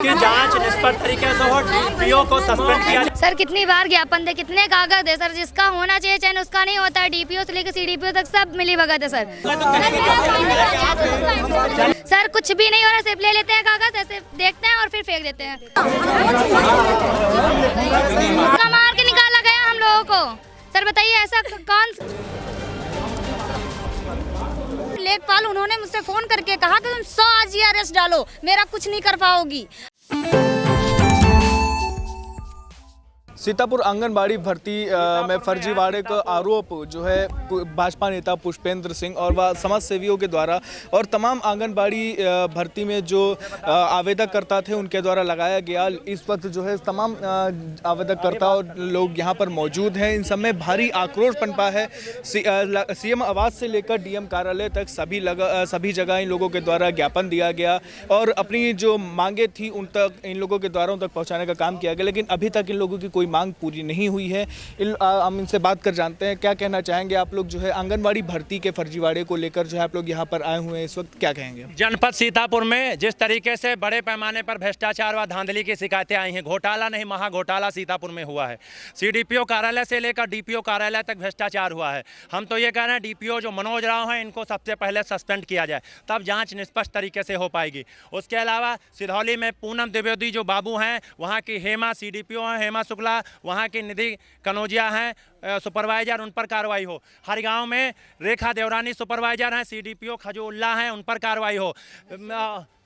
की जांच निष्पक्ष तरीके से हो, डीपीओ को सस्पेंड किया जाए। सर कितनी बार ज्ञापन दे, कितने कागज है सर, जिसका होना चाहिए चयन उसका नहीं होता है। डीपीओ से लेकर सीडीपीओ तक सब मिली भगत है सर। सर कुछ भी नहीं हो रहा, सिर्फ ले लेते हैं कागज, ऐसे देखते हैं और फिर फेंक देते हैं। मार के निकाला गया हम लोगों को। सर बताइए ऐसा कौन लेखपाल उन्होंने मुझसे फोन करके कहा कि तुम 100 आज ही अरेस्ट डालो, मेरा कुछ नहीं कर पाओगी। सीतापुर आंगनबाड़ी भर्ती में फर्जीवाड़े का आरोप जो है भाजपा नेता पुष्पेंद्र सिंह और वह समाज सेवियों के द्वारा और तमाम आंगनबाड़ी भर्ती में जो आवेदककर्ता थे उनके द्वारा लगाया गया। इस वक्त जो है तमाम आवेदककर्ता और लोग यहाँ पर मौजूद हैं। इन सब में भारी आक्रोश पनपा है। सीएम आवास से लेकर डीएम कार्यालय तक सभी जगह इन लोगों के द्वारा ज्ञापन दिया गया और अपनी जो मांगे थी उन तक इन लोगों के द्वारा उन तक पहुँचाने का काम किया गया, लेकिन अभी तक इन लोगों की कोई मांग पूरी नहीं हुई है। हम इनसे बात कर जानते हैं क्या कहना चाहेंगे आप लोग जो है आंगनबाड़ी भर्ती के फर्जीवाड़े को लेकर जो है आप लोग यहाँ पर आए हुए हैं, इस वक्त क्या कहेंगे? जनपद सीतापुर में जिस तरीके से बड़े पैमाने पर भ्रष्टाचार व धांधली की शिकायतें आई हैं, घोटाला नहीं महा घोटाला सीतापुर में हुआ है। सीडीपीओ कार्यालय से लेकर डीपीओ कार्यालय तक भ्रष्टाचार हुआ है। हम तो ये कह रहे हैं डीपीओ जो मनोज राव हैं इनको सबसे पहले सस्पेंड किया जाए, तब जाँच निष्पक्ष तरीके से हो पाएगी। उसके अलावा सिधौली में पूनम द्विवेदी जो बाबू हैं, वहाँ की हेमा सीडीपीओ हैं, हेमा शुक्ला, वहाँ की निधि कनौजिया हैं सुपरवाइजर, उन पर कार्रवाई हो। हर गांव में रेखा देवरानी सुपरवाइजर हैं, सीडीपीओ खजूल्ला हैं, उन पर कार्रवाई हो।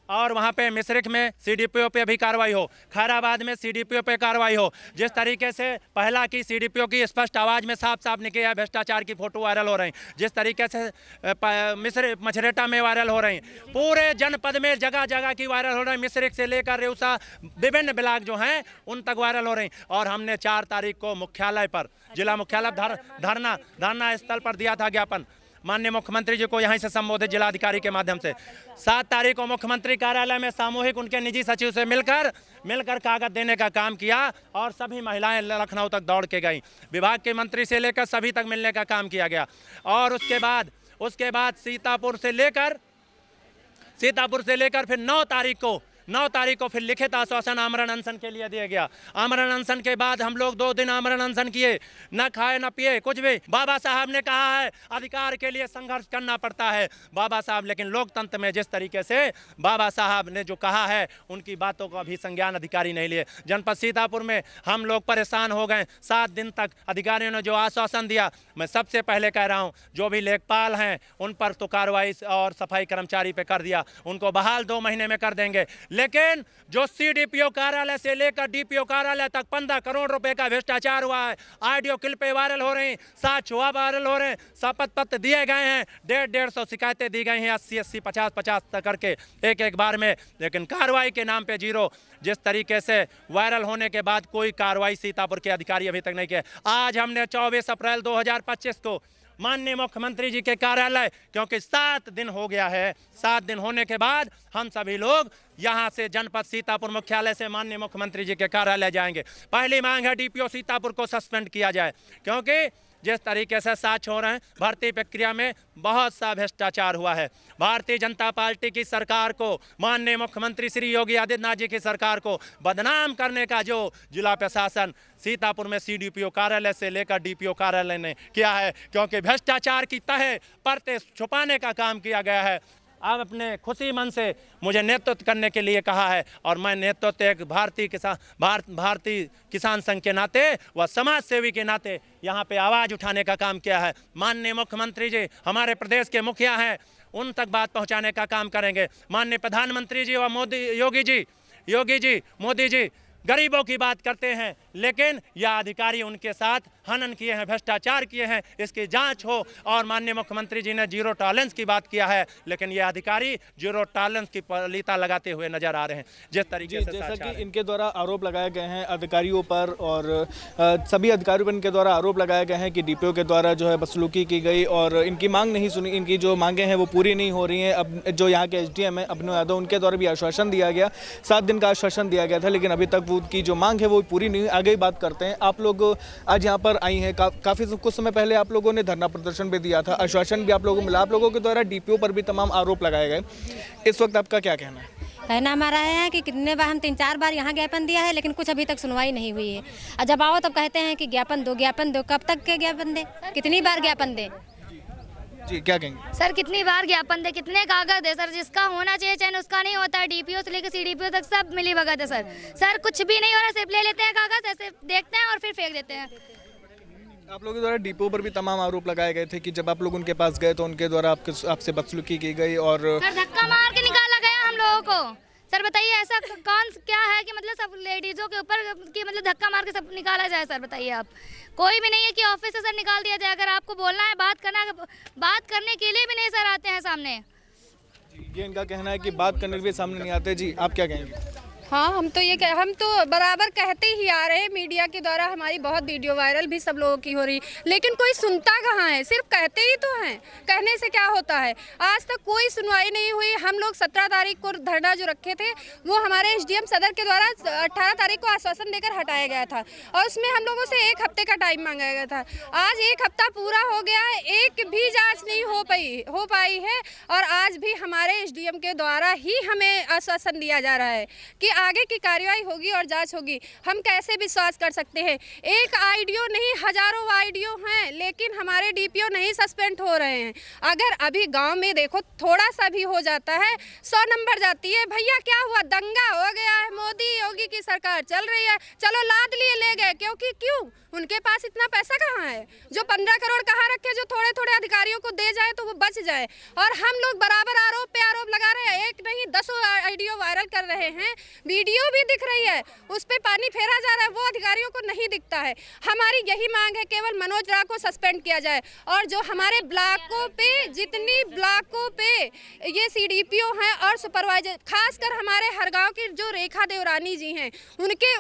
और वहाँ पे मिश्रिख में सीडीपीओ पे भी कार्रवाई हो, खैराबाद में सीडीपीओ पे कार्रवाई हो। जिस तरीके से पहला की सीडीपीओ की स्पष्ट आवाज़ में साफ साफ निकली है, भ्रष्टाचार की फोटो वायरल हो रही, जिस तरीके से मछरेटा में वायरल हो रही, पूरे जनपद में जगह जगह की वायरल हो रही। मिश्रिख से लेकर रेउसा विभिन्न ब्लॉक जो हैं उन तक वायरल हो रही। और हमने 4 तारीख को मुख्यालय पर, जिला मुख्यालय धरना स्थल पर दिया था ज्ञापन माननीय मुख्यमंत्री जी को यहीं से संबोधित जिलाधिकारी के माध्यम से। 7 तारीख को मुख्यमंत्री कार्यालय में सामूहिक उनके निजी सचिव से मिलकर कागज देने का काम किया और सभी महिलाएं लखनऊ तक दौड़ के गईं। विभाग के मंत्री से लेकर सभी तक मिलने का काम किया गया। और उसके बाद सीतापुर से लेकर फिर 9 तारीख को फिर लिखित आश्वासन आमरण अनशन के लिए दिया गया। आमरण अनशन के बाद हम लोग 2 दिन आमरण अनशन किए, न खाए न पिए कुछ भी। बाबा साहब ने कहा है अधिकार के लिए संघर्ष करना पड़ता है बाबा साहब, लेकिन लोकतंत्र में जिस तरीके से बाबा साहब ने जो कहा है उनकी बातों को अभी संज्ञान अधिकारी नहीं लिए। जनपद सीतापुर में हम लोग परेशान हो गए। 7 दिन तक अधिकारियों ने जो आश्वासन दिया, मैं सबसे पहले कह रहा हूँ जो भी लेखपाल हैं उन पर तो कार्रवाई और सफाई कर्मचारी पे कर दिया, उनको बहाल 2 महीने में कर देंगे। लेकिन जो सीडीपीओ कार्यालय से लेकर डीपीओ कार्यालय तक 15 करोड़ रुपए का भ्रष्टाचार हुआ है। ऑडियो क्लिपें वायरल हो रही, साक्ष्य वायरल हो रहे हैं, शपथ पत्र दिए गए हैं, 150 शिकायतें दी गई हैं 80 50 तक करके एक बार में, लेकिन कार्रवाई के नाम पे जीरो। जिस तरीके से वायरल होने के बाद कोई कार्रवाई सीतापुर के अधिकारी अभी तक नहीं किए। आज हमने 24 अप्रैल 2025 को माननीय मुख्यमंत्री जी के कार्यालय, क्योंकि 7 दिन हो गया है, 7 दिन होने के बाद हम सभी लोग यहाँ से जनपद सीतापुर मुख्यालय से माननीय मुख्यमंत्री जी के कार्यालय जाएंगे। पहली मांग है डीपीओ सीतापुर को सस्पेंड किया जाए, क्योंकि जिस तरीके से साक्ष्य हो रहे हैं भर्ती प्रक्रिया में बहुत सा भ्रष्टाचार हुआ है। भारतीय जनता पार्टी की सरकार को, माननीय मुख्यमंत्री श्री योगी आदित्यनाथ जी की सरकार को बदनाम करने का जो जिला प्रशासन सीतापुर में सीडीपीओ कार्यालय से लेकर डीपीओ कार्यालय ने किया है, क्योंकि भ्रष्टाचार की तह परतें छुपाने का काम किया गया है। अब अपने खुशी मन से मुझे नेतृत्व करने के लिए कहा है और मैं नेतृत्व एक भारतीय किसान संघ के नाते व समाज सेवी के नाते यहाँ पे आवाज़ उठाने का काम किया है। माननीय मुख्यमंत्री जी हमारे प्रदेश के मुखिया हैं, उन तक बात पहुँचाने का काम करेंगे। माननीय प्रधानमंत्री जी व योगी जी मोदी जी गरीबों की बात करते हैं, लेकिन यह अधिकारी उनके साथ हनन किए हैं, भ्रष्टाचार किए हैं, इसकी जांच हो। और माननीय मुख्यमंत्री जी ने जीरो टॉलरेंस की बात किया है, लेकिन यह अधिकारी जीरो टॉलरेंस की पलीता लगाते हुए नजर आ रहे हैं। जिस तरीके से जैसा कि इनके द्वारा आरोप लगाए गए हैं अधिकारियों पर और सभी अधिकारियों पर इनके द्वारा आरोप लगाए गए हैं कि डीपीओ के द्वारा जो है बदसलूकी की गई और इनकी मांग नहीं सुनी, इनकी जो मांगे हैं वो पूरी नहीं हो रही हैं। अब जो यहाँ के एसडीएम है अभिनव यादव, उनके द्वारा भी आश्वासन दिया गया, 7 दिन का आश्वासन दिया गया था, लेकिन अभी तक की जो मांग है वो पूरी नहीं। आगे बात करते हैं। आप लोग आज यहाँ पर आई हैं, काफी कुछ समय पहले आप लोगों ने धरना प्रदर्शन भी दिया था, आश्वासन भी आप लोगों को मिला, आप लोगों के द्वारा डीपीओ पर भी तमाम आरोप लगाए गए। इस वक्त आपका क्या कहना है? कहना हमारा है कि कितने बार हम 3-4 बार यहाँ ज्ञापन दिया है, लेकिन कुछ अभी तक सुनवाई नहीं हुई है। और जब आओ तब कहते हैं कि ज्ञापन दो। कब तक के ज्ञापन दे, कितनी बार ज्ञापन दे? जी क्या कहेंगे? सर कितनी बार ज्ञापन दे, कितने कागज है सर, जिसका होना चाहिए चैन उसका नहीं होता है। डीपीओ से लेकर सीडीपीओ तक सब मिली भगत है सर कुछ भी नहीं हो रहा, सिर्फ ले लेते हैं कागज, ऐसे देखते हैं और फिर फेंक देते हैं। आप लोगों के द्वारा डिपो पर भी तमाम आरोप लगाए गए थे कि जब आप लोग उनके पास गए तो उनके द्वारा आपसे बदसलूकी की गई और सर धक्का मार के निकाला गया हम लोगों को। सर बताइए ऐसा कौन क्या है कि मतलब सब लेडीजों के ऊपर कि मतलब धक्का मार के सब निकाला जाए? सर बताइए आप, कोई भी नहीं है कि ऑफिस से सर निकाल दिया जाए। अगर आपको बोलना है, बात करना है, बात करने के लिए भी नहीं सर आते हैं सामने। ये इनका कहना है कि बात करने के लिए सामने नहीं आते। जी आप क्या कहेंगे? हाँ, हम तो बराबर कहते ही आ रहे हैं। मीडिया के द्वारा हमारी बहुत वीडियो वायरल भी सब लोगों की हो रही, लेकिन कोई सुनता कहाँ है? सिर्फ कहते ही तो हैं, कहने से क्या होता है? आज तक कोई सुनवाई नहीं हुई। हम लोग 17 तारीख को धरना जो रखे थे वो हमारे एसडीएम सदर के द्वारा 18 तारीख को आश्वासन देकर हटाया गया था और उसमें हम लोगों से 1 हफ्ते का टाइम मांगा गया था। आज 1 हफ्ता पूरा हो गया है, एक भी जाँच नहीं हो पाई है और आज भी हमारे एसडीएम के द्वारा ही हमें आश्वासन दिया जा रहा है कि आगे की कार्रवाई होगी और जांच होगी। हम कैसे विश्वास कर सकते हैं? एक आईडीओ नहीं, हजारों आईडीओ हैं, लेकिन हमारे डीपीओ नहीं सस्पेंड हो रहे हैं। अगर अभी गांव में देखो थोड़ा सा भी हो जाता है 100 नंबर जाती है, भैया क्या हुआ, दंगा हो गया है, मोदी योगी की सरकार चल रही है, चलो लाद लिए ले गए। क्योंकि क्यों? उनके पास इतना पैसा कहाँ है? जो 15 करोड़ कहाँ रखे, जो थोड़े थोड़े अधिकारियों को दे जाए तो वो बच जाए। और हम लोग बराबर आरोप पे आरोप लगा रहे हैं, एक नहीं 10 आईडियो वायरल कर रहे हैं, वीडियो भी दिख रही है, उस पे पानी फेरा जा रहा है, वो अधिकारियों को नहीं दिखता है। हमारी यही मांग है, केवल मनोज राव को सस्पेंड किया जाए और जो हमारे ब्लॉकों पे, जितनी ब्लॉकों पे ये सीडीपीओ हैं और सुपरवाइजर, खासकर हमारे हर गाँव की जो रेखा देवरानी जी हैं,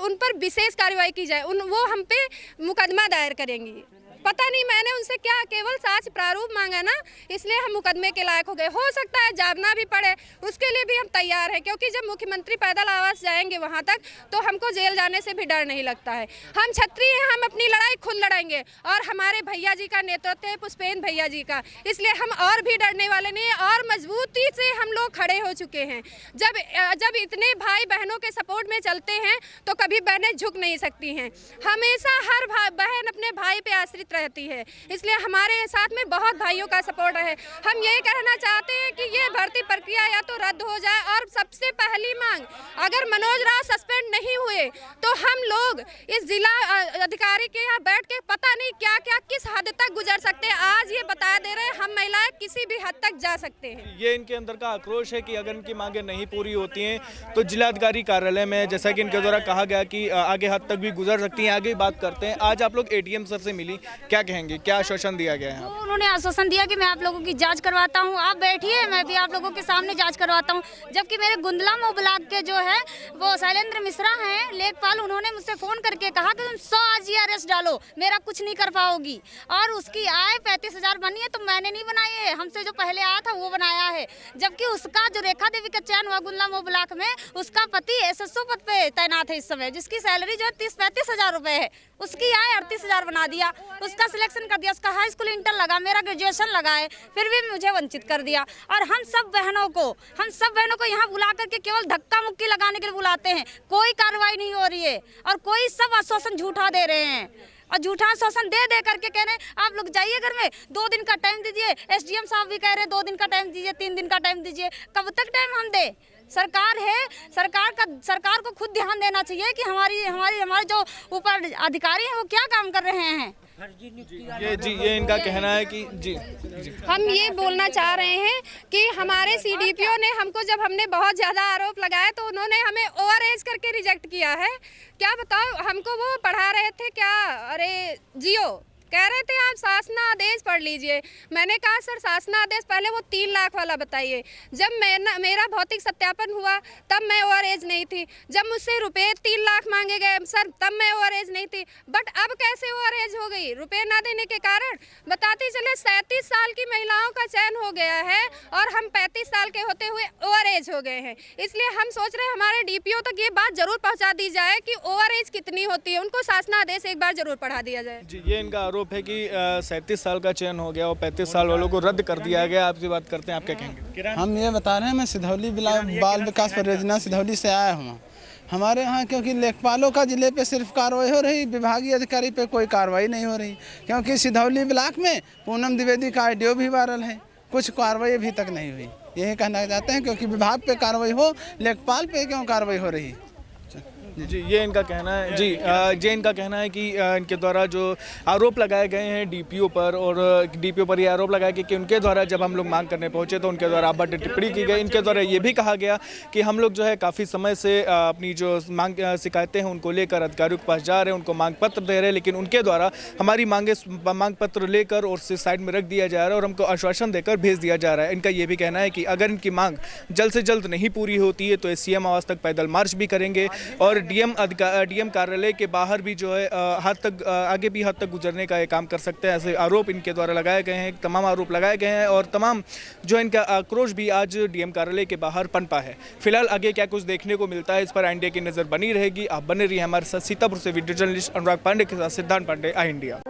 उन पर विशेष कार्रवाई की जाए। वो हम पे मुकदमा दायर करेंगी। पता नहीं मैंने उनसे क्या केवल साक्ष्य प्रारूप मांगा ना, इसलिए हम मुकदमे के लायक हो गए। हो सकता है जाना भी पड़े, उसके लिए भी हम तैयार हैं, क्योंकि जब मुख्यमंत्री पैदल आवास जाएंगे वहां तक तो हमको जेल जाने से भी डर नहीं लगता है। हम छत्री हैं, हम अपनी लड़ाई खुद लड़ेंगे और हमारे भैया जी का नेतृत्व है, पुष्पेंद्र भैया जी का, इसलिए हम और भी डरने वाले नहीं हैं और मजबूती से हम लोग खड़े हो चुके हैं। जब इतने भाई बहनों के सपोर्ट में चलते हैं तो कभी बहनें झुक नहीं सकती हैं। हमेशा हर बहन अपने भाई पे आश्रित रहती है, इसलिए हमारे साथ में बहुत भाइयों का सपोर्ट है। हम ये कहना चाहते हैं कि ये भर्ती प्रक्रिया या तो रद्द हो जाए और सबसे पहली मांग, अगर मनोज राव सस्पेंड नहीं हुए तो हम लोग इस जिला अधिकारी के यहाँ बैठ के पता नहीं क्या क्या किस हद तक गुजर सकते हैं। आज ये बता दे रहे हैं, हम महिलाएं किसी भी हद तक जा सकते हैं। ये इनके अंदर का आक्रोश है कि अगर इनकी मांगे नहीं पूरी होती हैं तो जिलाधिकारी कार्यालय में, जैसा कि इनके द्वारा कहा गया कि आगे हद तक भी गुजर सकती हैं, आगे बात करते हैं। आज आप लोग एडीएम सर से मिली, क्या कहेंगे, क्या आश्वासन दिया गया है? उन्होंने आश्वासन दिया कि मैं आप लोगों की जांच करवाता हूं, आप बैठिए, मैं भी आप लोगों के सामने जांच करवाता हूं। जबकि मेरे गुंदला मऊ ब्लॉक के जो है वो शैलेंद्र मिश्रा हैं, लेखपाल, उन्होंने मुझसे फोन करके कहा कि तुम 100 आरएस डालो, मेरा कुछ नहीं कर पाओगी। और उसकी आय 35,000 बनी है, तो मैंने नहीं बनाई है, हमसे जो पहले आया था वो बनाया है। जबकि उसका जो रेखा देवी का चयन हुआ गुंदला मऊ ब्लॉक में, उसका पति एसएसओ पद पे तैनात है इस समय, जिसकी सैलरी जो है 30-35 हजार रुपए है, उसकी आय 38,000 बना दिया, उसका सिलेक्शन कर दिया, उसका हाई स्कूल इंटर लगा, मेरा ग्रेजुएशन लगा है, फिर भी मुझे वंचित कर दिया। और हम सब बहनों को यहाँ बुला करके केवल धक्का मुक्की लगाने के लिए बुलाते हैं, कोई कार्रवाई नहीं हो रही है और कोई सब आश्वासन झूठा दे रहे हैं और झूठा आश्वासन दे करके कह रहे हैं आप लोग जाइए घर में, 2 दिन का टाइम दीजिए। एसडीएम साहब भी कह रहे हैं 2 दिन का टाइम दीजिए, 3 दिन का टाइम दीजिए। कब तक टाइम हम दे? सरकार है, सरकार को खुद ध्यान देना चाहिए कि हमारे जो ऊपर अधिकारी हैं वो क्या काम कर रहे हैं। ये इनका कहना है कि जी हम ये बोलना चाह रहे हैं कि हमारे सीडीपीओ ने हमको, जब हमने बहुत ज़्यादा आरोप लगाया तो उन्होंने हमें ओवरएज करके रिजेक्ट किया है। क्या बताओ, हमको वो पढ़ा रहे थे क्या, अरे जियो कह रहे थे आप शासनादेश पढ़ लीजिए। मैंने कहा सर शासनादेश पहले वो 3 लाख वाला बताइए। जब मेरा भौतिक सत्यापन हुआ तब मैं ओवर एज नहीं थी, जब मुझसे रुपए 3 लाख मांगे गए सर तब मैं ओवर एज नहीं थी, बट अब कैसे ओवर एज हो गई? रुपए ना देने के कारण। बताते चले 37 साल की महिलाओं का चयन हो गया है और हम 35 साल के होते हुए ओवर एज हो गए हैं। इसलिए हम सोच रहे हैं हमारे डीपीओ तक ये बात जरूर पहुँचा दी जाए कि ओवर एज कितनी होती है, उनको शासनादेश एक बार जरूर पढ़ा दिया जाए। जी, ये इनका आरोप आरोप है कि 37 साल का चयन हो गया और 35 साल वालों को रद्द कर दिया गया। आपसे बात करते हैं, आप क्या कहेंगे? हम ये बता रहे हैं, मैं सिधौली बाल विकास परियोजना सिधौली से आया हूँ। हमारे यहाँ क्योंकि लेखपालों का जिले पे सिर्फ कार्रवाई हो रही, विभागीय अधिकारी पे कोई कार्रवाई नहीं हो रही, क्योंकि सिधौली ब्लॉक में पूनम द्विवेदी का ऑडियो भी वायरल है, कुछ कार्रवाई अभी तक नहीं हुई। यही कहना चाहते हैं, क्योंकि विभाग पे कार्रवाई हो, लेखपाल पे क्यों कार्रवाई हो रही? जी, ये इनका कहना है। जी, ये इनका कहना है कि इनके द्वारा जो आरोप लगाए गए हैं डीपीओ पर, और डीपीओ पर ये आरोप लगाया कि उनके द्वारा जब हम लोग मांग करने पहुंचे तो उनके द्वारा आबद्ध टिप्पणी की गई। इनके द्वारा ये भी कहा गया कि हम लोग जो है काफ़ी समय से अपनी जो मांग शिकायतें हैं उनको लेकर अधिकारियों के पास जा रहे हैं, उनको मांग पत्र दे रहे हैं, लेकिन उनके द्वारा हमारी मांग पत्र लेकर और से साइड में रख दिया जा रहा है और हमको आश्वासन देकर भेज दिया जा रहा है। इनका ये भी कहना है कि अगर इनकी मांग जल्द से जल्द नहीं पूरी होती है तो सीएम आवास तक पैदल मार्च भी करेंगे और डीएम कार्यालय के बाहर भी जो है आगे भी हद तक गुजरने का ये काम कर सकते हैं। ऐसे आरोप इनके द्वारा लगाए गए हैं, तमाम आरोप लगाए गए हैं और तमाम जो इनका आक्रोश भी आज डीएम कार्यालय के बाहर पनपा है। फिलहाल आगे क्या कुछ देखने को मिलता है, इस पर इंडिया की नज़र बनी रहेगी। आप बने रहिए हमारे साथ। सीतापुर से वीडियो जर्नलिस्ट अनुराग पांडे के साथ सिद्धांत पांडे, आई इंडिया।